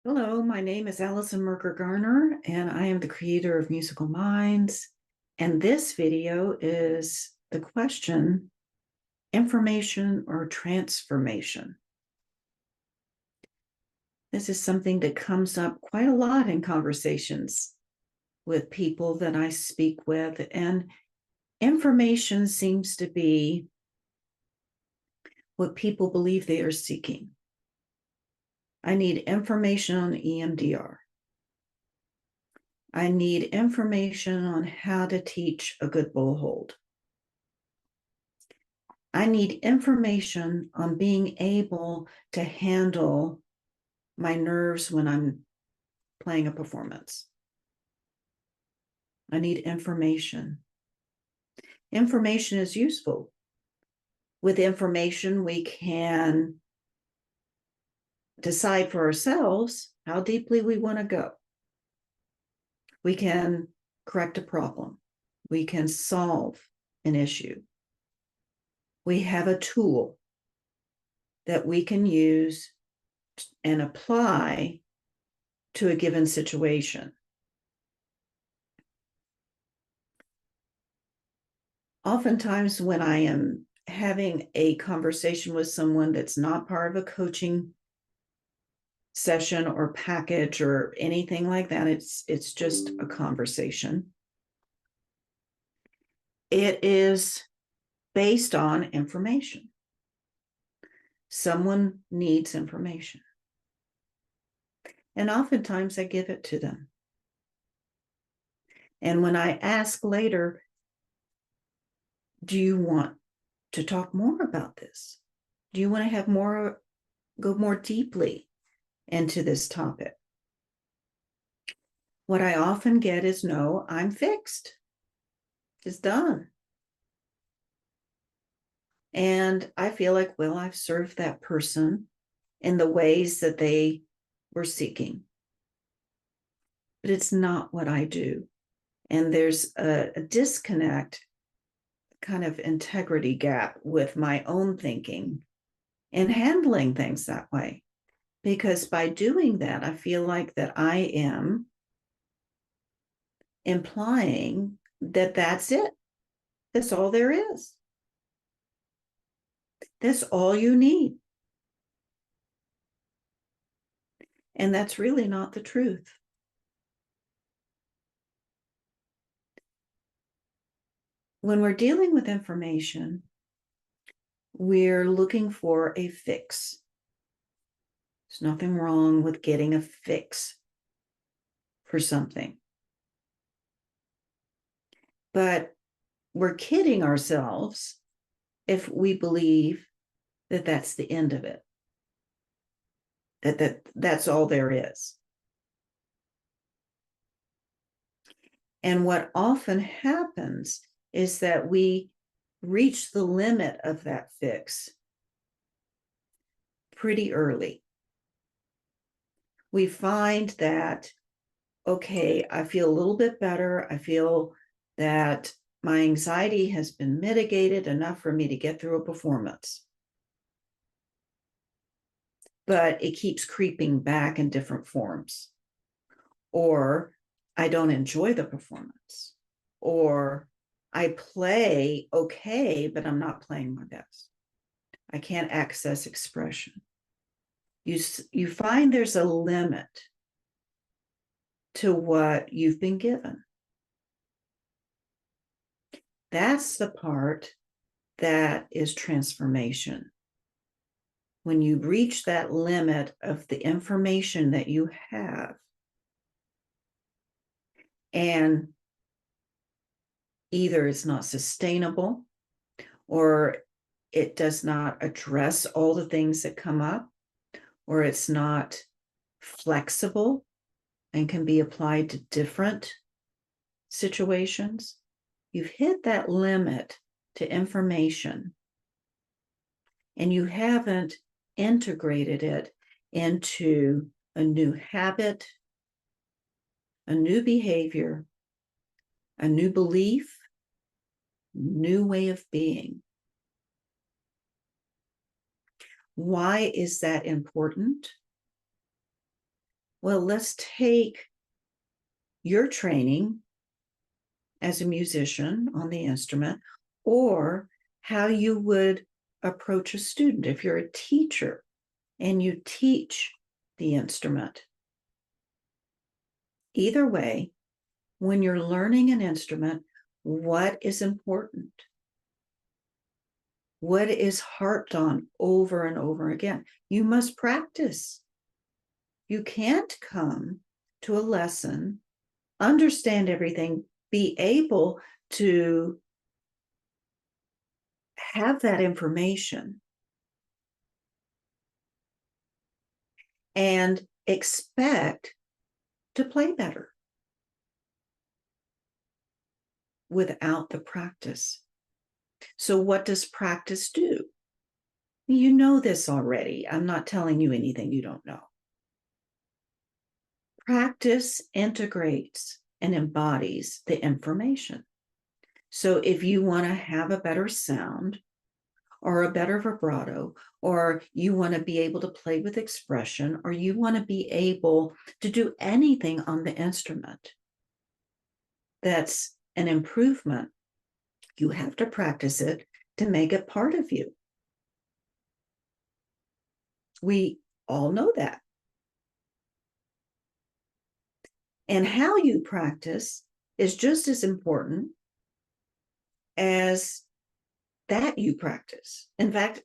Hello, my name is Allison Merker Garner, and I am the creator of Musical Minds. And this video is the question, information or transformation? This is something that comes up quite a lot in conversations with people that I speak with, and information seems to be what people believe they are seeking. I need information on EMDR. I need information on how to teach a good bull hold. I need information on being able to handle my nerves when I'm playing a performance. I need information. Information is useful. With information, we can decide for ourselves how deeply we want to go. We can correct a problem. We can solve an issue. We have a tool that we can use and apply to a given situation. Oftentimes, when I am having a conversation with someone that's not part of a coaching session or package or anything like that, it's just a conversation. It is based on information. Someone needs information. And oftentimes I give it to them. And when I ask later, do you want to talk more about this? Do you want to have more, go more deeply into this topic? What I often get is no, I'm fixed. It's done. And I feel like, well, I've served that person in the ways that they were seeking. But it's not what I do. And there's a disconnect, kind of integrity gap with my own thinking and handling things that way. Because by doing that, I feel like that I am implying that that's it. That's all there is. That's all you need. And that's really not the truth. When we're dealing with information, we're looking for a fix. There's nothing wrong with getting a fix for something. But we're kidding ourselves if we believe that that's the end of it, that's all there is. And what often happens is that we reach the limit of that fix pretty early. We find that, okay, I feel a little bit better. I feel that my anxiety has been mitigated enough for me to get through a performance. But it keeps creeping back in different forms. Or I don't enjoy the performance. Or I play okay, but I'm not playing my best. I can't access expression. You find there's a limit to what you've been given. That's the part that is transformation. When you reach that limit of the information that you have, and either it's not sustainable or it does not address all the things that come up, or it's not flexible and can be applied to different situations, you've hit that limit to information and you haven't integrated it into a new habit, a new behavior, a new belief, new way of being. Why is that important? Well, let's take your training as a musician on the instrument, or how you would approach a student if you're a teacher and you teach the instrument. Either way, when you're learning an instrument, what is important? What is harped on over and over again? You must practice. You can't come to a lesson, understand everything, be able to have that information and expect to play better without the practice. So what does practice do? You know this already. I'm not telling you anything you don't know. Practice integrates and embodies the information. So if you want to have a better sound or a better vibrato, or you want to be able to play with expression, or you want to be able to do anything on the instrument that's an improvement, you have to practice it to make it part of you. We all know that. And how you practice is just as important as that you practice. In fact,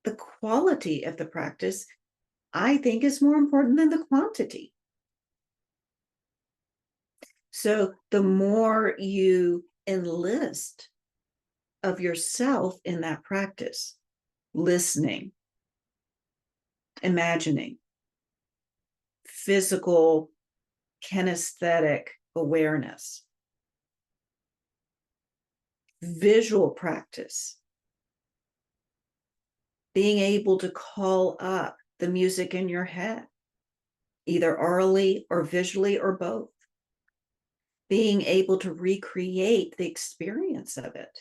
the quality of the practice, I think, is more important than the quantity. So the more you enlist of yourself in that practice, listening, imagining, physical, kinesthetic awareness, visual practice, being able to call up the music in your head, either orally or visually or both, being able to recreate the experience of it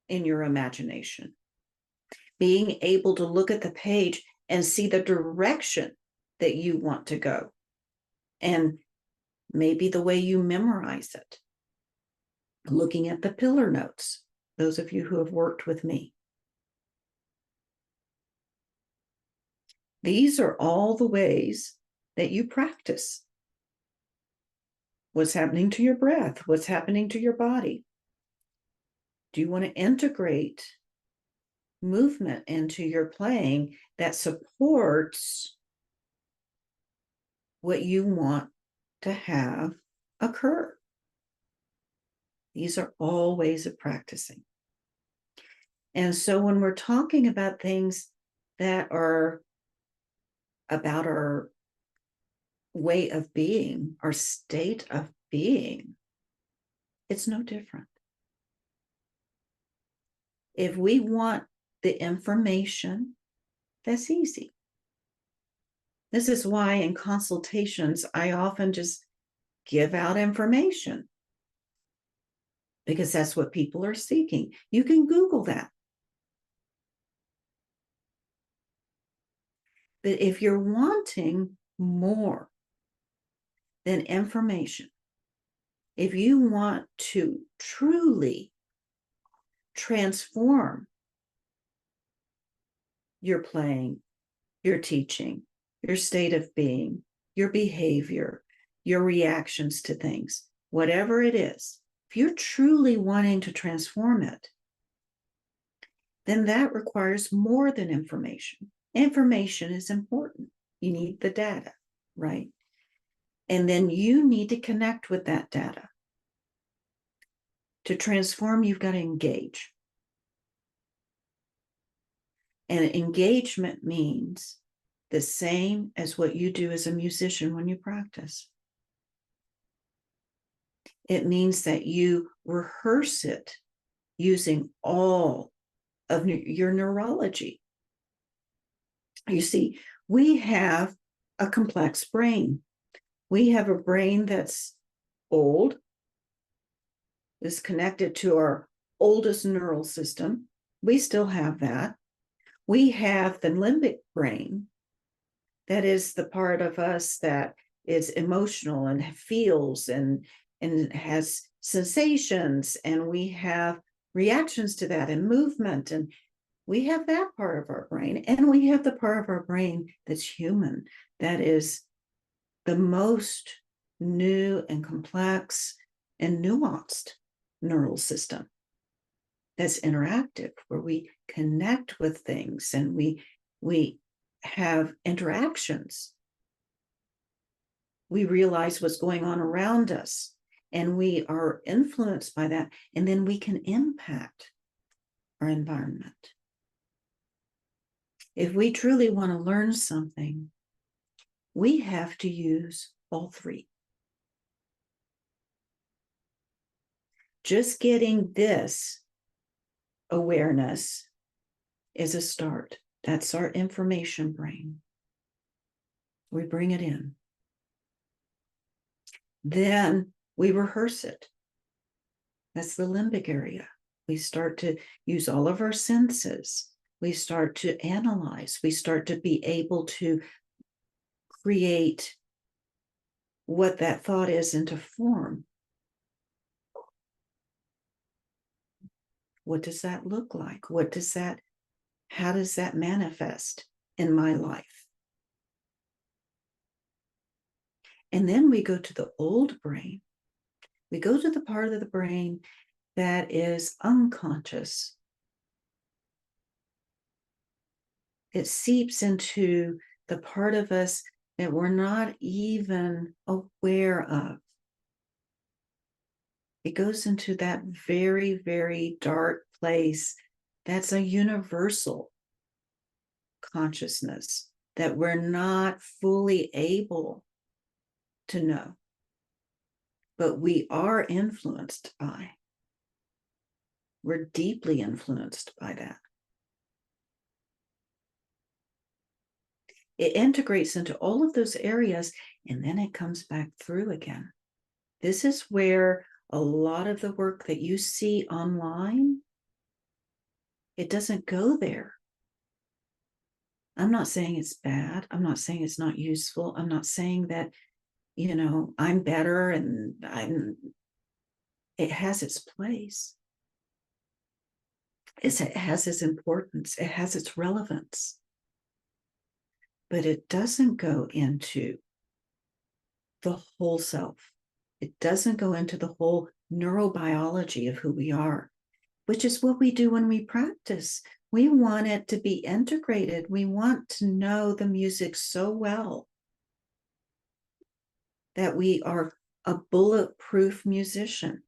in your imagination, being able to look at the page and see the direction that you want to go, and maybe the way you memorize it, looking at the pillar notes, those of you who have worked with me. These are all the ways that you practice. What's happening to your breath? What's happening to your body? Do you want to integrate movement into your playing that supports what you want to have occur? These are all ways of practicing. And so when we're talking about things that are about our way of being, our state of being, it's no different. If we want the information, that's easy. This is why in consultations, I often just give out information, because that's what people are seeking. You can Google that. But if you're wanting more than information, if you want to truly transform your playing, your teaching, your state of being, your behavior, your reactions to things, whatever it is, if you're truly wanting to transform it, then that requires more than information. Information is important. You need the data, right? And then you need to connect with that data. To transform, you've got to engage. And engagement means the same as what you do as a musician when you practice. It means that you rehearse it using all of your neurology. You see, we have a complex brain. We have a brain that's old, is connected to our oldest neural system. We still have that. We have the limbic brain, That is the part of us that is emotional and feels and has sensations, and we have reactions to that and movement, and we have that part of our brain, and we have the part of our brain that's human, that is the most new and complex and nuanced neural system that's interactive, where we connect with things and we have interactions. We realize what's going on around us, and we are influenced by that, and then we can impact our environment. If we truly want to learn something, we have to use all three. Just getting this awareness is a start. That's our information brain. We bring it in. Then we rehearse it. That's the limbic area. We start to use all of our senses. We start to analyze. We start to be able to create what that thought is into form. What does that look like? How does that manifest in my life? And then we go to the old brain. We go to the part of the brain that is unconscious. It seeps into the part of us that we're not even aware of. It goes into that very, very dark place. That's a universal consciousness that we're not fully able to know, but we are influenced by. We're deeply influenced by that. It integrates into all of those areas, and then it comes back through again. This is where a lot of the work that you see online, it doesn't go there. I'm not saying it's bad. I'm not saying it's not useful. I'm not saying that, I'm better and it has its place. It has its importance. It has its relevance. But it doesn't go into the whole self. It doesn't go into the whole neurobiology of who we are, which is what we do when we practice. We want it to be integrated. We want to know the music so well that we are a bulletproof musician.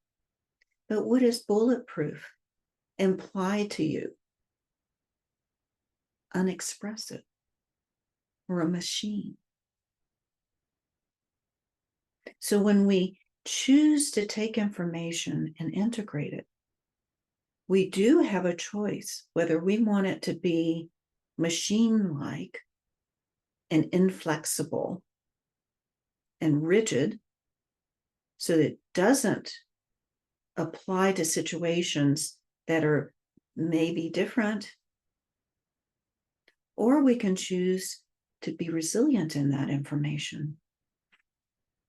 But what does bulletproof imply to you? Unexpressive, or a machine. So when we choose to take information and integrate it, we do have a choice whether we want it to be machine-like and inflexible and rigid, so that it doesn't apply to situations that are maybe different, or we can choose to be resilient in that information,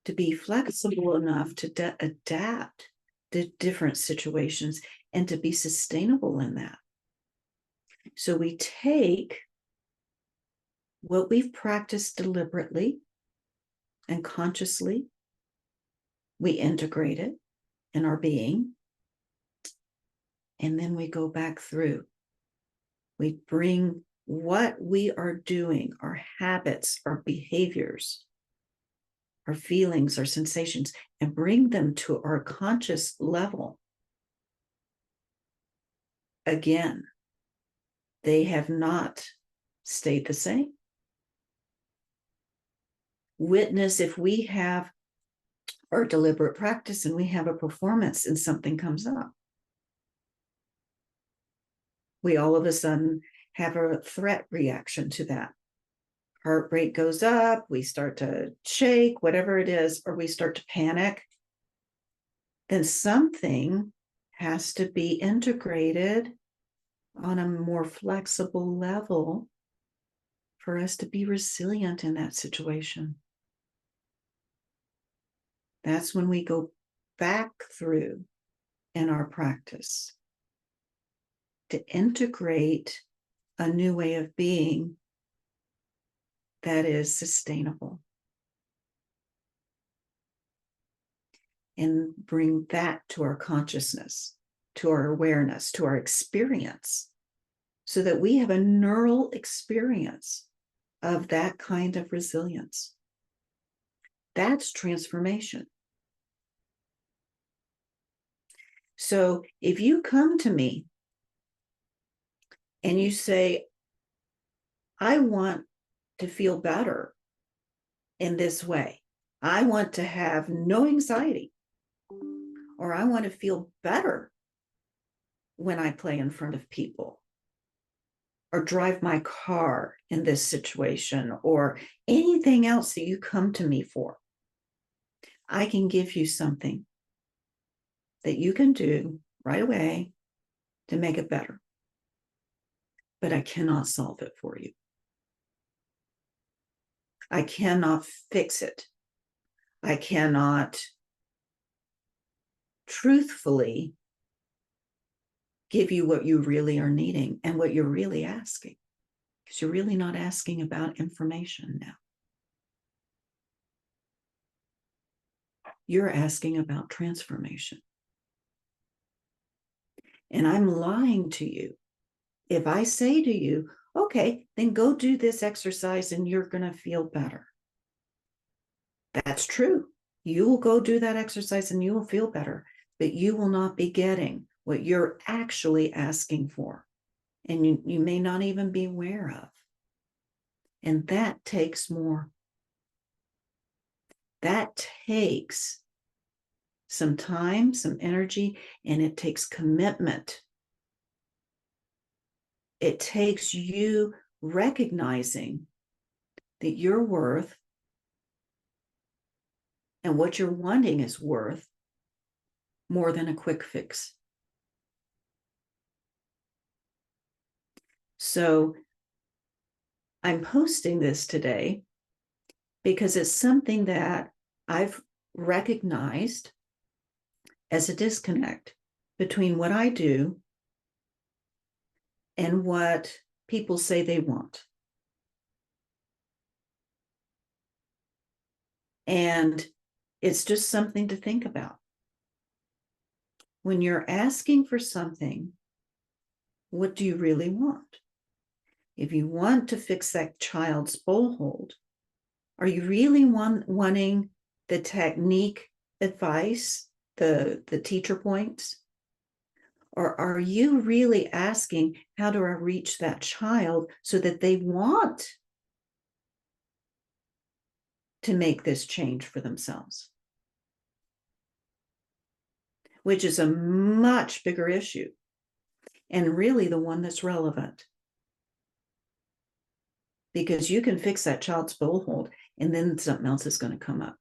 to be flexible enough to adapt to different situations and to be sustainable in that. So we take what we've practiced deliberately and consciously, we integrate it in our being, and then we go back through. We bring what we are doing, our habits, our behaviors, our feelings, our sensations, and bring them to our conscious level. Again, they have not stayed the same. Witness if we have our deliberate practice and we have a performance and something comes up. We all of a sudden have a threat reaction to that. Heart rate goes up, we start to shake, whatever it is, or we start to panic. Then something has to be integrated on a more flexible level for us to be resilient in that situation. That's when we go back through in our practice to integrate a new way of being that is sustainable and bring that to our consciousness, to our awareness, to our experience, so that we have a neural experience of that kind of resilience. That's transformation. So if you come to me and you say, I want to feel better in this way, I want to have no anxiety, or I want to feel better when I play in front of people, or drive my car in this situation, or anything else that you come to me for, I can give you something that you can do right away to make it better. But I cannot solve it for you. I cannot fix it. I cannot truthfully give you what you really are needing and what you're really asking, because you're really not asking about information now. You're asking about transformation. And I'm lying to you if I say to you, okay, then go do this exercise and you're going to feel better. That's true. You will go do that exercise and you will feel better, but you will not be getting what you're actually asking for. And you may not even be aware of. And that takes more. That takes some time, some energy, and it takes commitment. It takes you recognizing that you're worth and what you're wanting is worth more than a quick fix. So I'm posting this today because it's something that I've recognized as a disconnect between what I do and what people say they want. And it's just something to think about. When you're asking for something, what do you really want? If you want to fix that child's bowl hold, are you really wanting the technique advice, the teacher points? Or are you really asking, how do I reach that child so that they want to make this change for themselves? Which is a much bigger issue, and really the one that's relevant. Because you can fix that child's bowl hold and then something else is going to come up.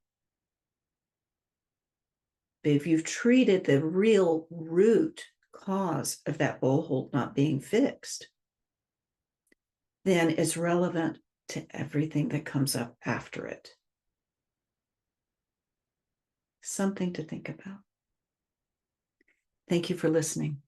But if you've treated the real root cause of that bowl hold not being fixed, then it's relevant to everything that comes up after it. Something to think about. Thank you for listening.